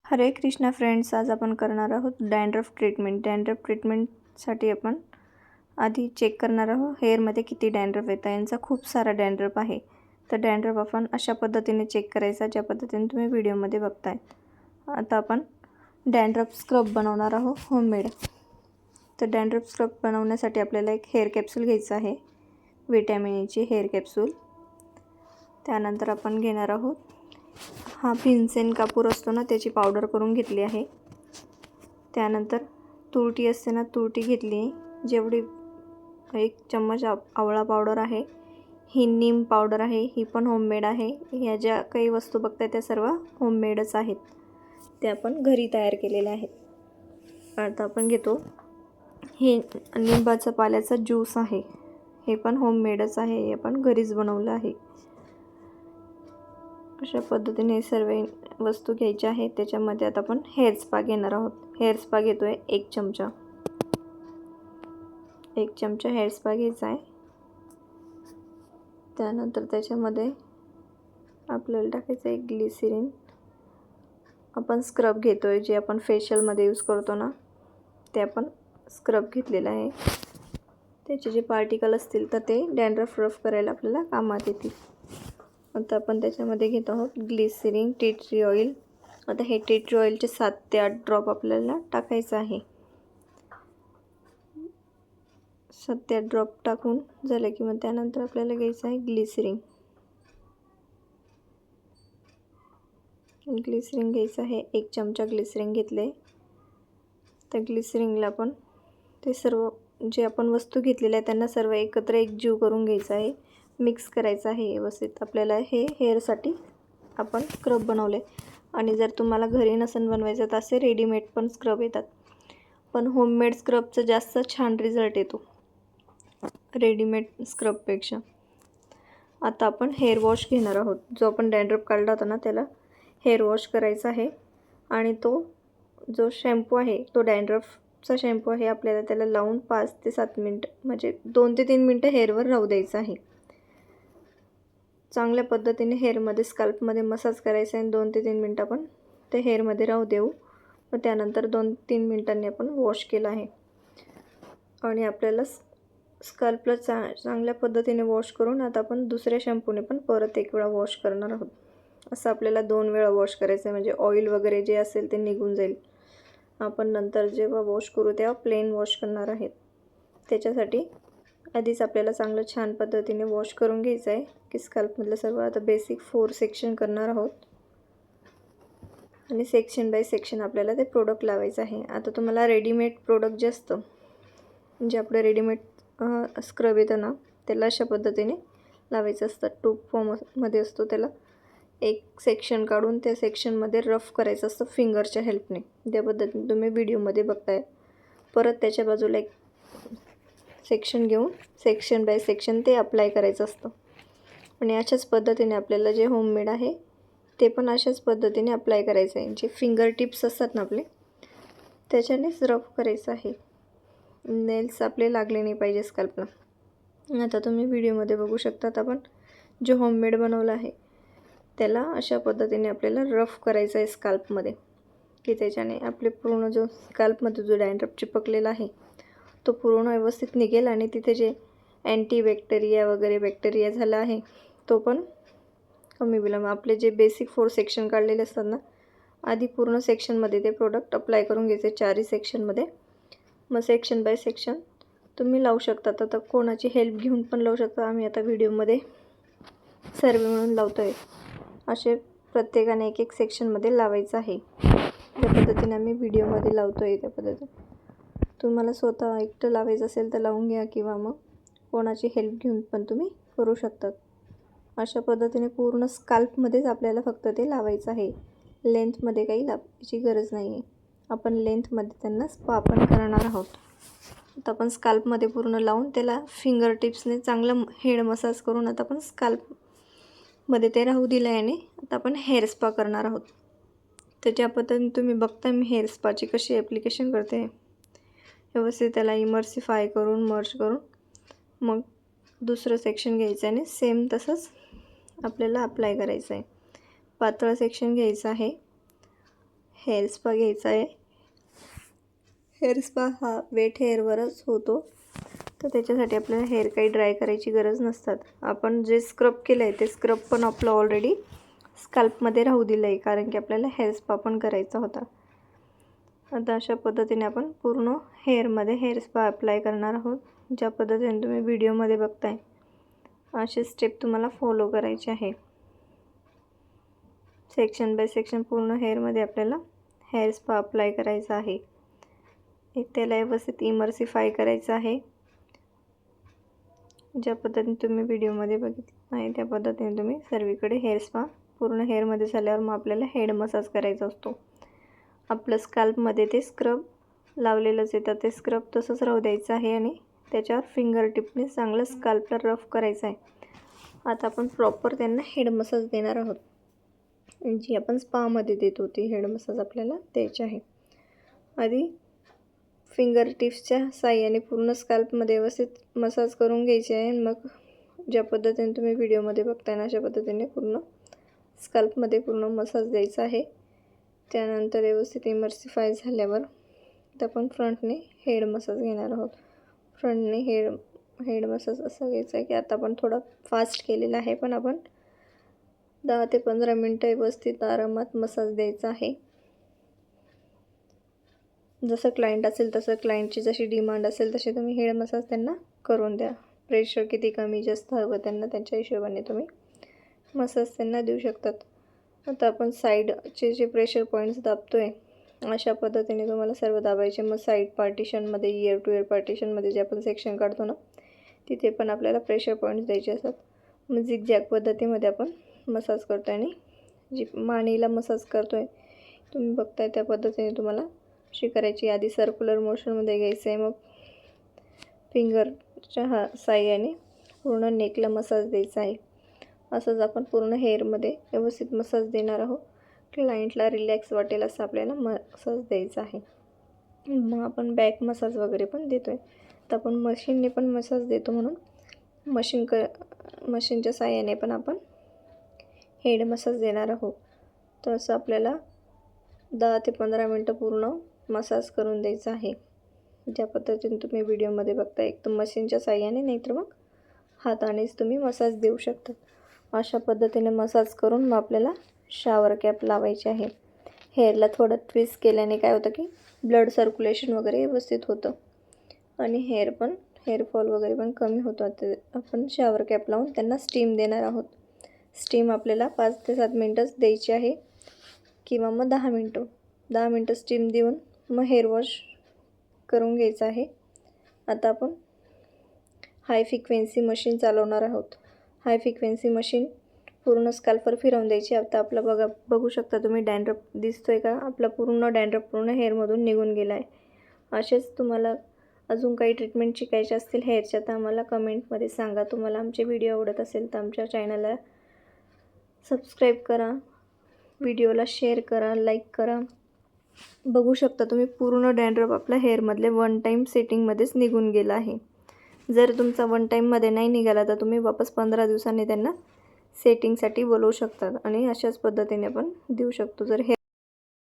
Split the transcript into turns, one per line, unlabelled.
हरे कृष्णा फ्रेंड्स, आज आपण करणार आहोत डॅन्ड्रफ ट्रीटमेंट. डॅन्ड्रफ ट्रीटमेंटसाठी आपण आधी चेक करणार आहोत हेअरमध्ये किती डॅन्ड्रफ येतं. यांचा खूप सारा डॅन्ड्रफ आहे. तर डॅन्ड्रफ आपण अशा पद्धतीने चेक करायचा ज्या पद्धतीने तुम्ही व्हिडिओमध्ये बघताय. आता आपण डॅन्ड्रफ स्क्रब बनवणार आहोत होममेड. तर डॅन्ड्रफ स्क्रब बनवण्यासाठी आपल्याला एक हेअर कॅप्सूल घ्यायचं आहे, व्हिटॅमिन ईची हेअर कॅप्सूल. त्यानंतर आपण घेणार आहोत हा भीमसेन कापूर असतो ना, त्याची पावडर करून घेतली आहे. त्यानंतर तुरटी असते ना, तुरटी घेतली. जेवढी 1 चम्मच आवळा पावडर आहे. ही नीम पावडर आहे, ही पण होममेड आहे. ह्या ज्या काही वस्तू बघताय त्या सर्व होममेडच आहेत, त्या आपण घरी तयार केलेल्या आहेत. आता आपण घेतो हे लिंबाचा पाल्याचा ज्यूस आहे, हे पण होममेडच आहे, हे आपण घरीच बनवलं आहे. अशा पद्धतीने सर्व वस्तू घ्यायच्या आहेत. त्याच्यामध्ये आता आपण हेअर स्पा घेणार आहोत. हेअर स्पा घेतोय 1 चमचा. 1 चमचा हेअर स्पा घ्यायचा आहे. त्यानंतर त्याच्यामध्ये आपल्याला टाकायचं आहे ग्लिसरीन. आपण स्क्रब घेतोय, जे आपण फेशियलमध्ये यूज करतो ना, ते आपण स्क्रब घेतलेलं आहे. त्याचे जे पार्टिकल असतील तर ते डॅन्ड्रफ रफ करायला आपल्याला कामात येतील. आता आपण त्याच्यामध्ये घेत आहोत ग्लिसरीन, टी ट्री ऑइल. आता हे टी ट्री ऑइलचे 7 ते 8 ड्रॉप आपल्याला टाकायचं आहे. 7 ते 8 ड्रॉप टाकून झालं की मग त्यानंतर आपल्याला घ्यायचं आहे ग्लिसरीन. ग्लिसरीन घ्यायचं आहे. 1 चमचा ग्लिसरीन घेतले. त्या ग्लिसरीनला आपण ते सर्व जे आपण वस्तू घेतलेल्या आहेत त्यांना सर्व एकत्र एकजीव करून घ्यायचं आहे, मिक्स करायचं आहे व्यवस्थित. आपल्याला हे हेअरसाठी आपण स्क्रब बनवले. आणि जर तुम्हाला घरी नसेल बनवायचं तर असे रेडीमेड पण स्क्रब येतात, पण होममेड स्क्रबचा जास्त छान रिझल्ट येतो रेडीमेड स्क्रबपेक्षा. आता आपण हेअर वॉश घेणार आहोत. जो आपण डॅन्ड्रफ काढला होता ना, त्याला हेअर वॉश करायचा आहे. आणि तो जो शॅम्पू आहे, तो डॅन्ड्रफचा शॅम्पू आहे, आपल्याला त्याला लावून 5 ते 7 मिनटं म्हणजे 2 ते 3 मिनटं हेअरवर राहू द्यायचं आहे. चांगल्या पद्धतीने हेअरमध्ये स्कॅल्पमध्ये मसाज करायचा आहे. 2 ते 3 मिनटं आपण ते हेअरमध्ये राहू देऊ. मग त्यानंतर 2-3 मिनटांनी आपण वॉश केलं आहे. आणि आपल्याला स्कॅल्पला चांगल्या पद्धतीने वॉश करून आता आपण दुसऱ्या शॅम्पूने पण परत 1 वेळा वॉश करणार आहोत. असं आपल्याला 2 वेळा वॉश करायचं आहे, म्हणजे ऑइल वगैरे जे असेल ते निघून जाईल. आपण नंतर जेव्हा वॉश करू तेव्हा प्लेन वॉश करणार आहेत. त्याच्यासाठी आधीच आपल्याला चांगलं छान पद्धतीने वॉश करून घ्यायचं आहे की स्कॅल्पमधलं सर्व. आता बेसिक 4 सेक्शन करणार आहोत आणि सेक्शन बाय सेक्शन आपल्याला ते प्रोडक्ट लावायचं आहे. आता तुम्हाला रेडीमेड प्रोडक्ट जे असतं, म्हणजे आपलं रेडीमेड स्क्रब येतं ना, त्याला अशा पद्धतीने लावायचं असतं. ट्यूब फॉर्ममध्ये असतो. त्याला एक सेक्शन काढून त्या सेक्शनमध्ये रफ करायचं असतं फिंगरच्या हेल्पने, त्या पद्धतीने तुम्ही व्हिडिओमध्ये बघताय. परत त्याच्या बाजूला एक सेक्शन घेऊन सेक्शन बाय सेक्शन ते अप्लाय करायचं असतं. आणि अशाच पद्धतीने आपल्याला जे होममेड आहे ते पण अशाच पद्धतीने अप्लाय करायचं आहे. जे फिंगर टिप्स असतात ना आपले, त्याच्यानेच रफ करायचं आहे. नेल्स आपले लागले नाही पाहिजे स्कॅल्पला. आता तुम्ही व्हिडिओमध्ये बघू शकतात, आपण जे होममेड बनवलं आहे त्याला अशा पद्धतीने आपल्याला रफ करायचं आहे स्कॅल्पमध्ये, की त्याच्याने आपले पूर्ण जो स्कॅल्पमध्ये जो डॅन्ड्रफ चिपकलेला आहे तो पूर्ण व्यवस्थित निघेल. आणि तिथे जे अँटीबॅक्टेरिया वगैरे बॅक्टेरिया झाला आहे तो पण कमी होईल. आपले जे बेसिक 4 सेक्शन काढलेले असतात ना, आधी पूर्ण सेक्शनमध्ये ते प्रोडक्ट अप्लाय करून घ्यायचे, 4ही सेक्शनमध्ये. मग सेक्शन बाय सेक्शन तुम्ही लावू शकता. आता कोणाची हेल्प घेऊन पण लावू शकता. आम्ही आता व्हिडिओमध्ये सर्व मिळून लावतो आहे. असे प्रत्येकाने 1-1 सेक्शनमध्ये लावायचं आहे. त्या पद्धतीने आम्ही व्हिडिओमध्ये लावतो आहे. त्या पद्धतीने तुम्हाला स्वतः एकटं लावायचं असेल तर लावून घ्या, किंवा मग कोणाची हेल्प घेऊन पण तुम्ही करू शकतात. अशा पद्धतीने पूर्ण स्कॅल्पमध्येच आपल्याला फक्त ते लावायचं आहे. लेंथमध्ये काही लावायची गरज नाही आहे. आपण लेंथमध्ये त्यांना स्पा पण करणार आहोत. आता आपण स्कॅल्पमध्ये पूर्ण लावून त्याला फिंगर टिप्सने चांगलं हेड मसाज करून आता आपण स्कॅल्पमध्ये ते राहू दिलं आहे. आणि आता आपण हेअर स्पा करणार आहोत. तर ज्या पद्धतीने तुम्ही बघता मी हेअर स्पाची कशी ॲप्लिकेशन करते, व्यवस्थित त्याला इमर्सिफाय करून मर्ज करून मग दुसरं सेक्शन घ्यायचं आहे आणि सेम तसंच आपल्याला अप्लाय करायचं आहे. पातळ सेक्शन घ्यायचं आहे हेअर स्पा घ्यायचा आहे. हेअर स्पा हा वेट हेअरवरच होतो, तर त्याच्यासाठी आपल्याला हेअर काही ड्राय करायची गरज नसतात. आपण जे स्क्रब केलं आहे ते स्क्रब पण आपलं ऑलरेडी स्कॅल्पमध्ये राहू दिलं आहे, कारण की आपल्याला हेअर स्पा पण करायचा होता. आता अशा पद्धतीने आपण पूर्ण हेअरमध्ये हेअर स्पा अप्लाय करणार आहोत. ज्या पद्धतीने तुम्ही व्हिडिओमध्ये बघताय असे स्टेप तुम्हाला फॉलो करायचे आहे. सेक्शन बाय सेक्शन पूर्ण हेअरमध्ये आपल्याला हेअर स्पा अप्लाय करायचा आहे. त्याला व्यवस्थित इमर्सिफाय करायचं आहे. ज्या पद्धतीने तुम्ही व्हिडिओमध्ये बघितलं आहे त्या पद्धतीने तुम्ही सर्वीकडे हेअर स्पा पूर्ण हेअरमध्ये झाल्यावर मग आपल्याला हेड मसाज करायचा असतो. आपलं स्कॅल्पमध्ये ते स्क्रब लावलेलंच आहे, तर ते स्क्रब तसंच राहू द्यायचं आहे आणि त्याच्यावर फिंगर टिपने चांगलं स्कॅल्पला रफ करायचं आहे. आता आपण प्रॉपर त्यांना हेड मसाज देणार आहोत, जी आपण स्पामध्ये देतो ती हेड मसाज आपल्याला द्यायची आहे. आधी फिंगर टिप्सच्या साहाय्याने पूर्ण स्कॅल्पमध्ये व्यवस्थित मसाज करून घ्यायचे आहे. मग ज्या पद्धतीने तुम्ही व्हिडिओमध्ये बघताय ना अशा पद्धतीने पूर्ण स्कॅल्पमध्ये पूर्ण मसाज द्यायचा आहे. त्यानंतर व्यवस्थित इमर्सिफाय झाल्यावर आता आपण फ्रंटने हेड मसाज घेणार आहोत. फ्रंटने हेड मसाज असं घ्यायचं आहे की आता आपण थोडा फास्ट केलेला आहे, पण आपण 10 ते 15 मिनटं व्यवस्थित आरामात मसाज द्यायचा आहे. जसं क्लायंट असेल तसं क्लायंटची जशी डिमांड असेल तसे तुम्ही हेड मसाज त्यांना करून द्या. प्रेशर किती कमी जास्त हवं त्यांना त्यांच्या हिशोबाने तुम्ही मसाज त्यांना देऊ शकतात. आता आपण साईडचे जे प्रेशर पॉईंट्स दाबतो आहे अशा पद्धतीने तुम्हाला सर्व दाबायचे. मग साईड पार्टिशनमध्ये इयर टू इयर पार्टिशनमध्ये जे आपण सेक्शन काढतो ना तिथे पण आपल्याला प्रेशर पॉईंट्स द्यायचे असतात. मग झिगझॅग पद्धतीमध्ये आपण मसाज करतो आहे आणि जी मानेला मसाज करतो आहे तुम्ही बघताय त्या पद्धतीने तुम्हाला अशी करायची. आधी सर्क्युलर मोशनमध्ये घ्यायचं आहे, मग फिंगरच्या साहाय्याने पूर्ण नेकला मसाज द्यायचा आहे. असंच आपण पूर्ण हेअरमध्ये व्यवस्थित मसाज देणार आहोत. क्लायंटला रिलॅक्स वाटेल असं आपल्याला मसाज द्यायचा आहे. मग आपण बॅक मसाज वगैरे पण देतो आहे, तर आपण मशीनने पण मसाज देतो म्हणून मशीनच्या साहाय्याने पण आपण हेड मसाज देणार आहोत. तर असं आपल्याला 10 ते 15 मिनटं पूर्ण मसाज करून द्यायचा आहे. ज्या पद्धतीने तुम्ही व्हिडिओमध्ये बघता एक तर मशीनच्या साहाय्याने नाहीतर मग हातानेच तुम्ही मसाज देऊ शकता. अशा पद्धतीने मसाज करून मग आपल्याला शावर कॅप लावायची आहे. हेअरला थोडं ट्विस्ट केल्याने काय होतं की ब्लड सर्क्युलेशन वगैरे व्यवस्थित होतं आणि हेअरफॉल वगैरे पण कमी होतं. ते आपण शावर कॅप लावून त्यांना स्टीम देणार आहोत. स्टीम आपल्याला 5 ते 7 मिनटंच द्यायची आहे किंवा मग 10 मिनटं स्टीम देऊन मग हेअर वॉश करून घ्यायचं आहे. आता आपण हाय फ्रिक्वेन्सी मशीन चालवणार आहोत. हाय फ्रिक्वेन्सी मशीन पूर्ण स्कॅल्पवर फिरवून द्यायची. आता आपलं बघू शकता तुम्ही डॅन्ड्रफ दिसतो आहे का? आपला पूर्ण डॅन्ड्रफ पूर्ण हेअरमधून निघून गेला आहे. असेच तुम्हाला अजून काही ट्रीटमेंट शिकायचे असतील हेअरच्या तर आम्हाला कमेंटमध्ये सांगा. तुम्हाला आमचे व्हिडिओ आवडत असेल तर आमच्या चॅनलला सबस्क्राईब करा, व्हिडिओला शेअर करा, लाईक करा. बघू शकता तुम्ही पूर्ण डॅन्ड्रफ आपल्या हेअरमधले 1 टाईम सेटिंगमध्येच निघून गेला आहे. जर तुमचा 1 टाईममध्ये नाही निघाला तर तुम्ही वापस 15 दिवसांनी त्यांना सेटिंगसाठी बोलवू शकतात आणि अशाच पद्धतीने आपण देऊ शकतो. जर